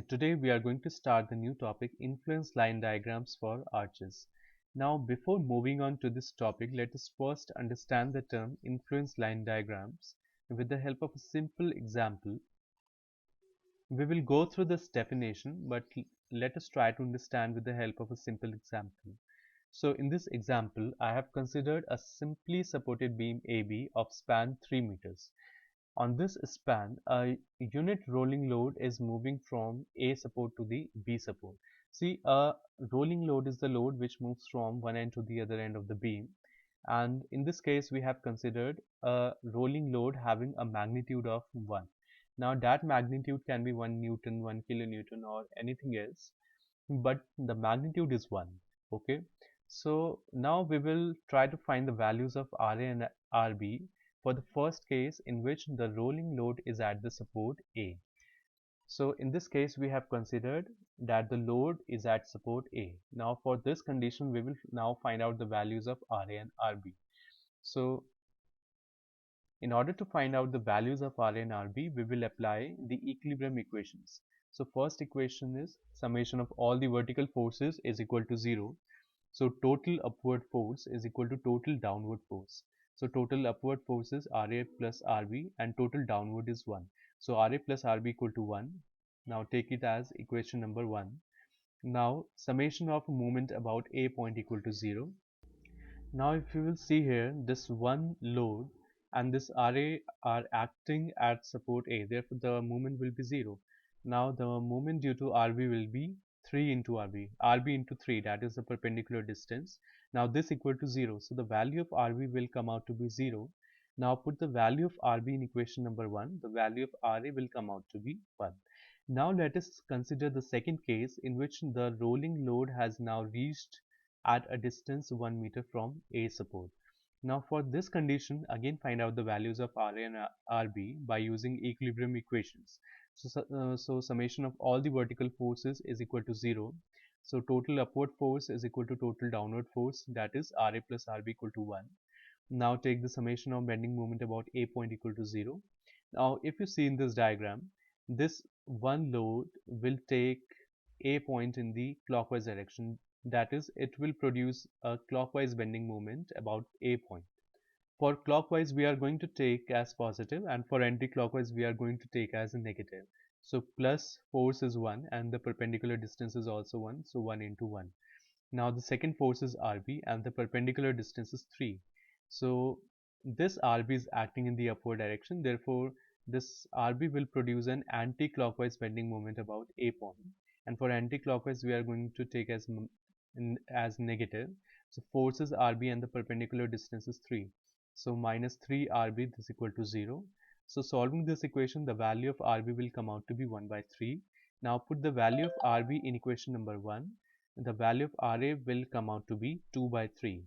Today we are going to start the new topic, influence line diagrams for arches. Now before moving on to this topic, let us first understand the term influence line diagrams with the help of a simple example. We will go through this definition, but let us try to understand with the help of a simple example. So in this example, I have considered a simply supported beam AB of span 3 meters. On this span, a unit rolling load is moving from A support to the B support. See, a rolling load is the load which moves from one end to the other end of the beam. And in this case, we have considered a rolling load having a magnitude of 1. Now, that magnitude can be 1 Newton, 1 kilonewton, or anything else, but the magnitude is 1. Okay, so now we will try to find the values of Ra and Rb for the first case in which the rolling load is at the support A. So in this case we have considered that the load is at support A. Now for this condition we will now find out the values of Ra and Rb. So in order to find out the values of Ra and Rb, we will apply the equilibrium equations. So first equation is summation of all the vertical forces is equal to 0. So total upward force is equal to total downward force. So total upward force is Ra plus Rb and total downward is 1. So Ra plus Rb equal to 1. Now take it as equation number 1. Now summation of moment about A point equal to 0. Now if you will see here, this one load and this Ra are acting at support A, therefore the moment will be 0. Now the moment due to Rb will be 3 into Rb into 3, that is the perpendicular distance. Now this equal to 0, so the value of Rb will come out to be 0. Now put the value of Rb in equation number 1, the value of Ra will come out to be 1. Now let us consider the second case in which the rolling load has now reached at a distance 1 meter from A support. Now for this condition, again find out the values of Ra and Rb by using equilibrium equations. So summation of all the vertical forces is equal to 0. So total upward force is equal to total downward force, that is Ra plus Rb equal to 1. Now take the summation of bending moment about A point equal to 0. Now if you see in this diagram, this one load will take A point in the clockwise direction, that is it will produce a clockwise bending moment about A point. For clockwise we are going to take as positive and for anti-clockwise we are going to take as a negative. So plus force is 1 and the perpendicular distance is also 1, so 1 into 1. Now the second force is Rb and the perpendicular distance is 3. So this Rb is acting in the upward direction, therefore this Rb will produce an anti-clockwise bending moment about A point, and for anti-clockwise we are going to take as negative. So force is Rb and the perpendicular distance is 3. So minus 3 Rb is equal to 0. So solving this equation, the value of Rb will come out to be 1 by 3. Now put the value of Rb in equation number 1. The value of Ra will come out to be 2 by 3.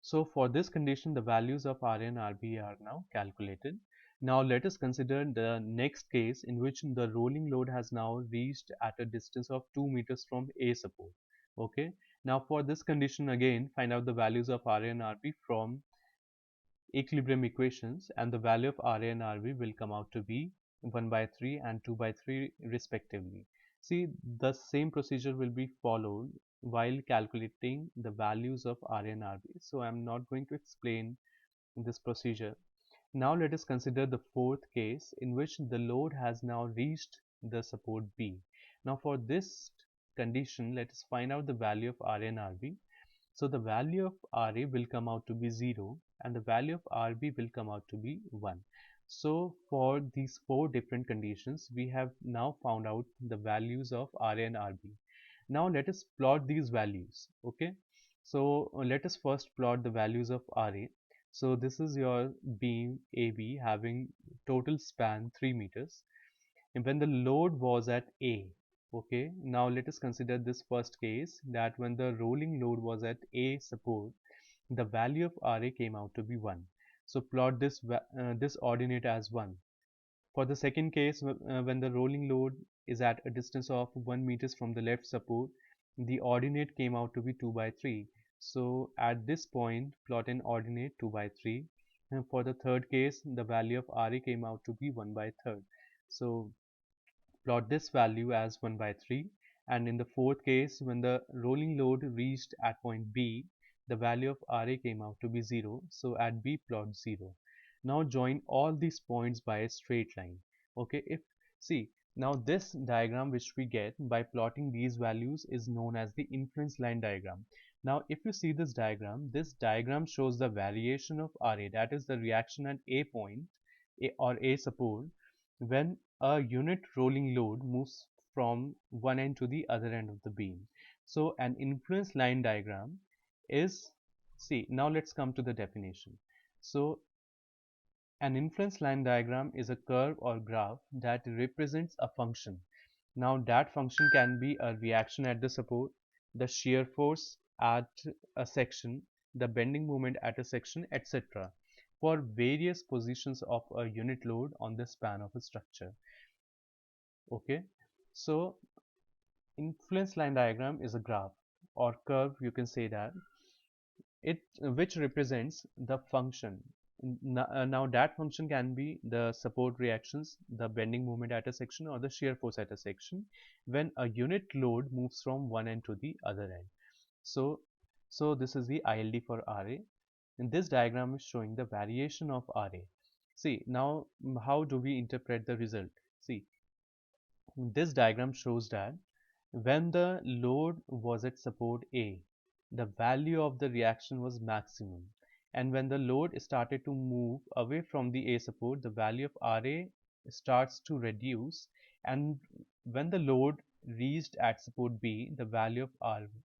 So for this condition, the values of Ra and Rb are now calculated. Now let us consider the next case in which the rolling load has now reached at a distance of 2 meters from A support. Okay. Now for this condition, again find out the values of Ra and Rb from equilibrium equations, and the value of Ra and Rb will come out to be 1 by 3 and 2 by 3 respectively. See, the same procedure will be followed while calculating the values of Ra and Rb. So I am not going to explain this procedure. Now let us consider the fourth case in which the load has now reached the support B. Now for this condition, let us find out the value of Ra and Rb. So the value of Ra will come out to be 0 and the value of Rb will come out to be 1. So for these four different conditions, we have now found out the values of Ra and Rb. Now let us plot these values. Okay. So let us first plot the values of Ra. So this is your beam AB having total span 3 meters. And when the load was at A, okay, now let us consider this first case, that when the rolling load was at A support, the value of Ra came out to be 1. So plot this ordinate as 1. For the second case, when the rolling load is at a distance of 1 meters from the left support, the ordinate came out to be 2 by 3. So at this point, plot an ordinate 2 by 3. And for the third case, the value of Ra came out to be 1 by 3. So Plot this value as 1 by 3, and in the fourth case, when the rolling load reached at point B, the value of Ra came out to be 0, so at B plot 0. Now join all these points by a straight line. Okay, if see, now this diagram which we get by plotting these values is known as the influence line diagram. Now if you see this diagram shows the variation of Ra, that is the reaction at A point, A support, when a unit rolling load moves from one end to the other end of the beam. So an influence line diagram is, see, now let's come to the definition. So an influence line diagram is a curve or graph that represents a function. Now that function can be a reaction at the support, the shear force at a section, the bending moment at a section, etc. for various positions of a unit load on the span of a structure. Okay, so influence line diagram is a graph or curve, you can say that, it which represents the function. Now that function can be the support reactions, the bending moment at a section, or the shear force at a section when a unit load moves from one end to the other end. So this is the ILD for Ra, and this diagram is showing the variation of Ra. See, now how do we interpret the result? See, this diagram shows that when the load was at support A, the value of the reaction was maximum, and when the load started to move away from the A support, the value of Ra starts to reduce, and when the load reached at support B, the value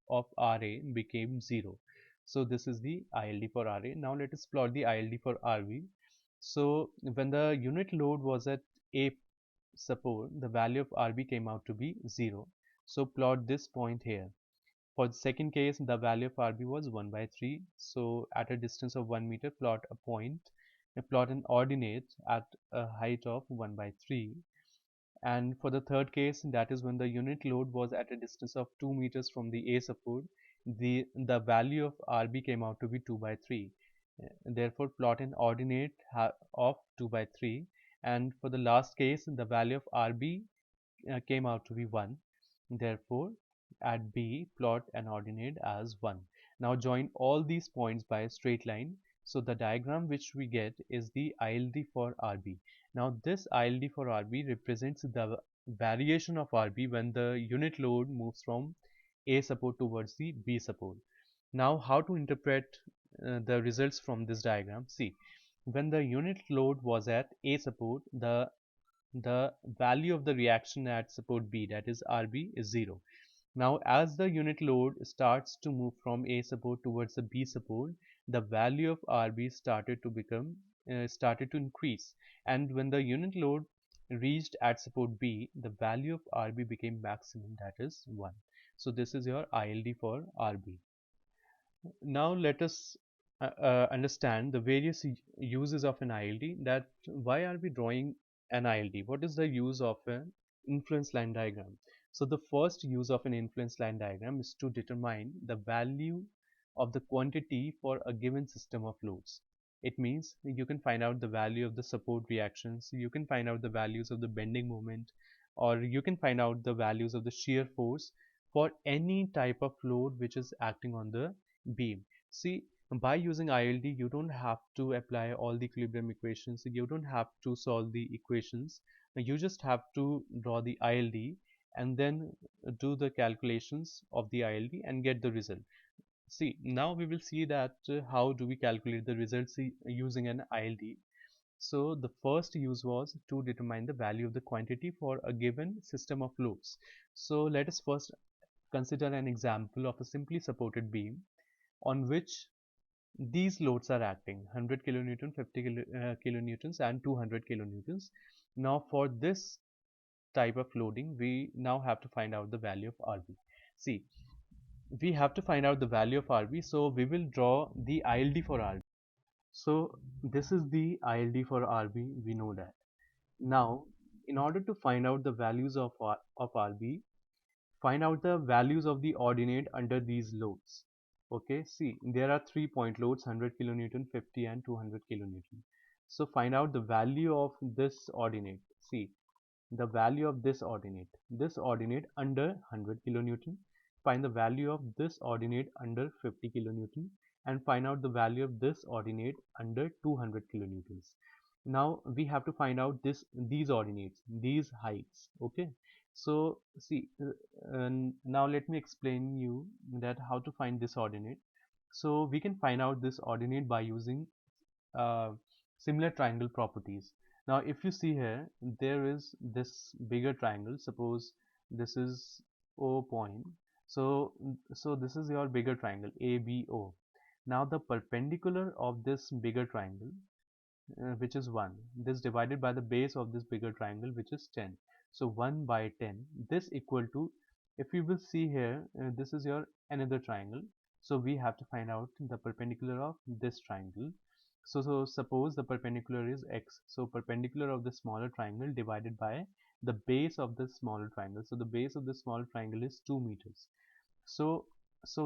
of Ra became 0. So this is the ILD for Ra. Now let us plot the ILD for RV. So when the unit load was at A support, the value of Rb came out to be 0. So plot this point here. For the second case, the value of Rb was 1 by 3. So at a distance of 1 meter, plot a point, plot an ordinate at a height of 1 by 3. And for the third case, that is when the unit load was at a distance of 2 meters from the A support, the value of Rb came out to be 2 by 3. Therefore, plot an ordinate of 2 by 3. And for the last case, the value of Rb came out to be 1. Therefore, at B, plot an ordinate as 1. Now join all these points by a straight line. So the diagram which we get is the ILD for Rb. Now this ILD for Rb represents the variation of Rb when the unit load moves from A support towards the B support. Now how to interpret the results from this diagram? See, when the unit load was at A support, the value of the reaction at support B, that is Rb, is 0. Now as the unit load starts to move from A support towards the B support, the value of Rb started to increase, and when the unit load reached at support B, the value of Rb became maximum, that is 1. So this is your ILD for Rb. Now let us understand the various uses of an ILD. That why are we drawing an ILD? What is the use of an influence line diagram? So the first use of an influence line diagram is to determine the value of the quantity for a given system of loads. It means you can find out the value of the support reactions, you can find out the values of the bending moment, or you can find out the values of the shear force for any type of load which is acting on the beam. See, by using ILD, you don't have to apply all the equilibrium equations, you don't have to solve the equations, you just have to draw the ILD and then do the calculations of the ILD and get the result. See, now we will see that how do we calculate the results using an ILD. So the first use was to determine the value of the quantity for a given system of loads. So let us first consider an example of a simply supported beam on which these loads are acting: 100 kilonewton, 50 kilonewtons and 200 kilonewtons. Now for this type of loading, we now have to find out the value of Rb. See, we have to find out the value of Rb, so we will draw the ILD for Rb. So this is the ILD for Rb, we know that. Now, in order to find out the values of Rb, find out the values of the ordinate under these loads. Okay, see, there are 3-point loads: 100 kilonewton, 50 and 200 kilonewton. So find out the value of this ordinate. See, the value of this ordinate under 100 kilonewton, find the value of this ordinate under 50 kilonewton, and find out the value of this ordinate under 200 kilonewtons. Now we have to find out these ordinates, these heights. Okay, so see, now let me explain you that how to find this ordinate. So we can find out this ordinate by using uh, similar triangle properties. Now if you see here, there is this bigger triangle. Suppose this is O point. So this is your bigger triangle ABO. Now the perpendicular of this bigger triangle, which is 1, this divided by the base of this bigger triangle, which is 10. So 1 by 10, this equal to, if you will see here, this is your another triangle. So we have to find out the perpendicular of this triangle. So suppose the perpendicular is x. So perpendicular of the smaller triangle divided by the base of the smaller triangle. So the base of the smaller triangle is 2 meters. So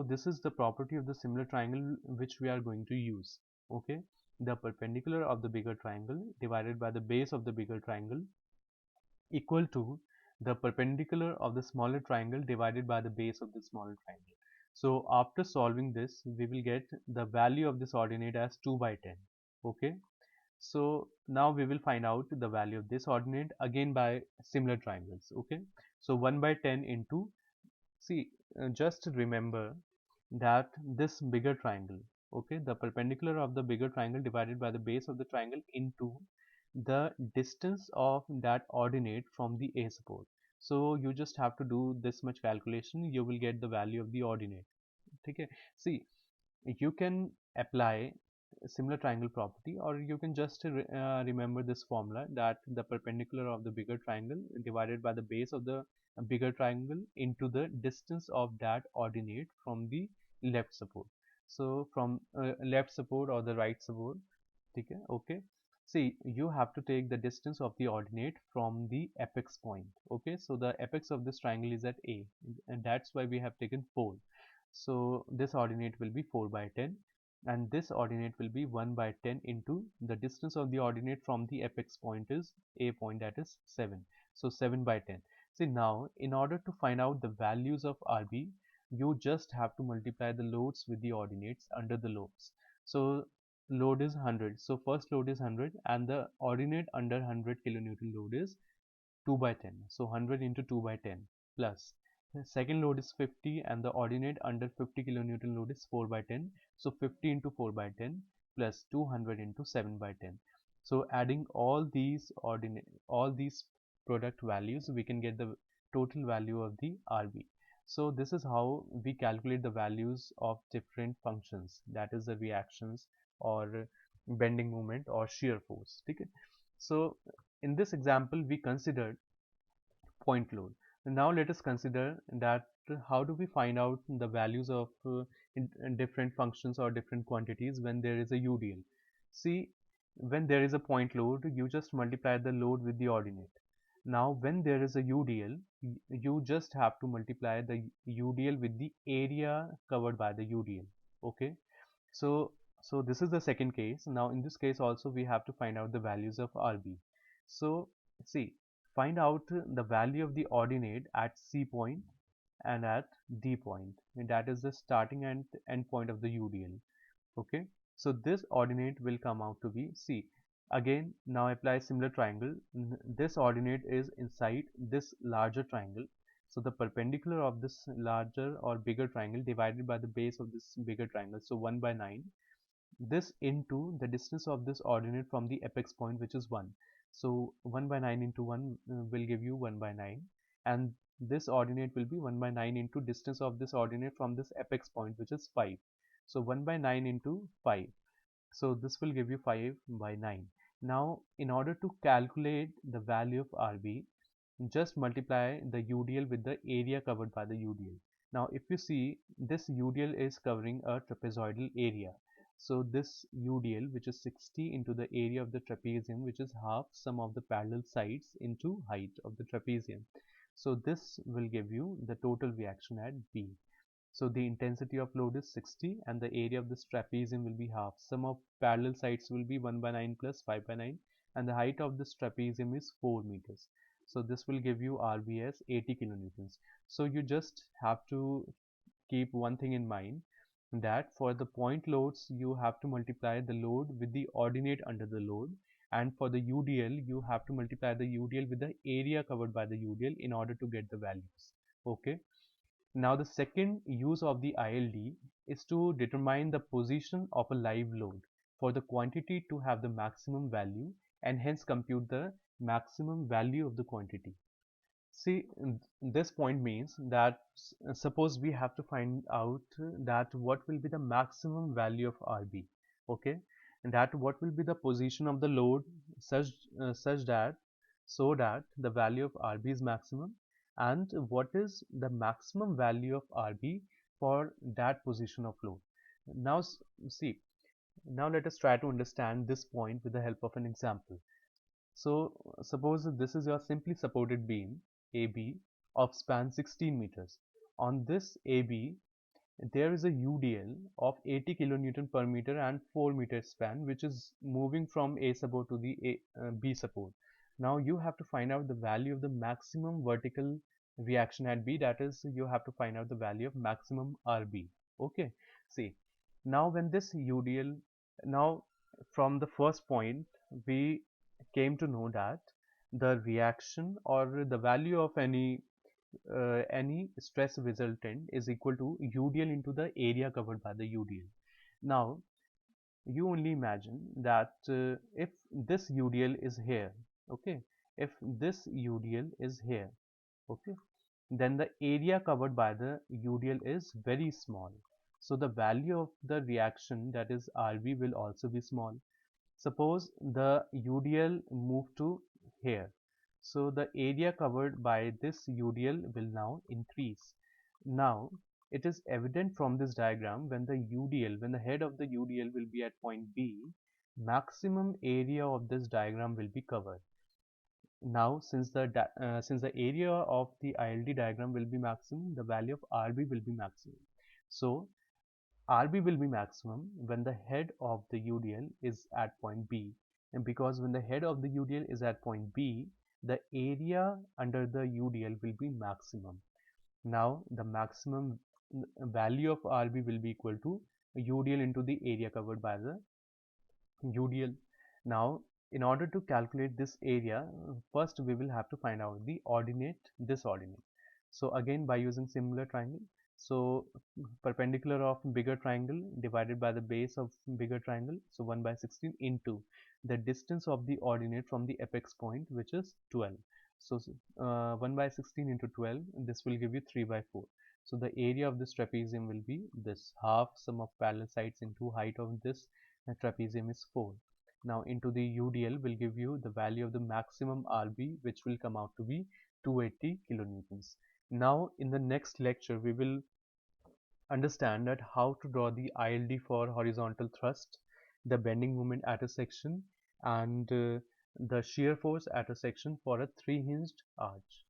this is the property of the similar triangle which we are going to use. Okay, the perpendicular of the bigger triangle divided by the base of the bigger triangle equal to the perpendicular of the smaller triangle divided by the base of the smaller triangle. So after solving this, we will get the value of this ordinate as 2 by 10. Okay, so now we will find out the value of this ordinate again by similar triangles. Okay, so 1 by 10 into, see, just remember that this bigger triangle, okay, the perpendicular of the bigger triangle divided by the base of the triangle into the distance of that ordinate from the A support. So you just have to do this much calculation, you will get the value of the ordinate. Okay, see, you can apply a similar triangle property, or you can just remember this formula, that the perpendicular of the bigger triangle divided by the base of the bigger triangle into the distance of that ordinate from the left support. So from left support or the right support. Okay, see, you have to take the distance of the ordinate from the apex point. Okay, so the apex of this triangle is at A, and that's why we have taken 4. So this ordinate will be 4 by 10, and this ordinate will be 1 by 10 into the distance of the ordinate from the apex point is A point, that is 7. So 7 by 10. See, now in order to find out the values of RB, you just have to multiply the loads with the ordinates under the loads. So load is 100. So first load is 100, and the ordinate under 100 kilonewton load is 2 by 10. So 100 into 2 by 10 plus the second load is 50, and the ordinate under 50 kilonewton load is 4 by 10. So 50 into 4 by 10 plus 200 into 7 by 10. So adding all these product values, we can get the total value of the RB. So this is how we calculate the values of different functions, that is the reactions or bending moment or shear force. Okay? So in this example, we considered point load. Now let us consider that how do we find out the values of in different functions or different quantities when there is a UDL. See, when there is a point load, you just multiply the load with the ordinate. Now when there is a UDL, you just have to multiply the UDL with the area covered by the UDL. Okay, so this is the second case. Now in this case also we have to find out the values of RB. So see, find out the value of the ordinate at C point and at D point, and that is the starting and end point of the UDL. Okay, so this ordinate will come out to be C. Again, now apply similar triangle. This ordinate is inside this larger triangle. So the perpendicular of this larger or bigger triangle divided by the base of this bigger triangle. So 1 by 9. This into the distance of this ordinate from the apex point, which is 1. So 1 by 9 into 1 will give you 1 by 9, and this ordinate will be 1 by 9 into distance of this ordinate from this apex point, which is 5. So 1 by 9 into 5. So this will give you 5 by 9. Now in order to calculate the value of RB, just multiply the UDL with the area covered by the UDL. Now if you see, this UDL is covering a trapezoidal area. So this UDL, which is 60 into the area of the trapezium, which is half sum of the parallel sides into height of the trapezium. So this will give you the total reaction at B. So the intensity of load is 60, and the area of this trapezium will be half. Sum of parallel sides will be 1 by 9 plus 5 by 9, and the height of this trapezium is 4 meters. So this will give you RB as 80 kilonewtons. So you just have to keep one thing in mind, that for the point loads you have to multiply the load with the ordinate under the load, and for the UDL you have to multiply the UDL with the area covered by the UDL in order to get the values. Okay. Now the second use of the ILD is to determine the position of a live load for the quantity to have the maximum value, and hence compute the maximum value of the quantity. See, this point means that suppose we have to find out that what will be the maximum value of RB, okay, and that what will be the position of the load such that the value of RB is maximum, and what is the maximum value of RB for that position of load. Now see, now let us try to understand this point with the help of an example. So suppose this is your simply supported beam AB of span 16 meters. On this AB, there is a UDL of 80 kilonewton per meter and 4-meter span, which is moving from A support to the B support. Now you have to find out the value of the maximum vertical reaction at B, that is you have to find out the value of maximum RB. Okay, see, now when this UDL, now from the first point we came to know that the reaction or the value of any stress resultant is equal to UDL into the area covered by the UDL. Now you only imagine that if this UDL is here, okay, if this UDL is here, okay, then the area covered by the UDL is very small. So the value of the reaction, that is RB, will also be small. Suppose the UDL move to here. So the area covered by this UDL will now increase. Now it is evident from this diagram, when the UDL, when the head of the UDL will be at point B, maximum area of this diagram will be covered. Now since the area of the ILD diagram will be maximum, the value of RB will be maximum. So RB will be maximum when the head of the UDL is at point B, and because when the head of the UDL is at point B, the area under the UDL will be maximum. Now the maximum value of RB will be equal to UDL into the area covered by the UDL. Now in order to calculate this area, first we will have to find out the ordinate, this ordinate. So again, by using similar triangle, so perpendicular of bigger triangle divided by the base of bigger triangle, so 1 by 16 into the distance of the ordinate from the apex point, which is 12. So 1 by 16 into 12, this will give you 3 by 4. So the area of this trapezium will be this, half sum of parallel sides into height of this trapezium is 4. Now into the UDL will give you the value of the maximum RB, which will come out to be 280 kilonewtons. Now in the next lecture we will understand that how to draw the ILD for horizontal thrust, the bending moment at a section, and the shear force at a section for a 3-hinged arch.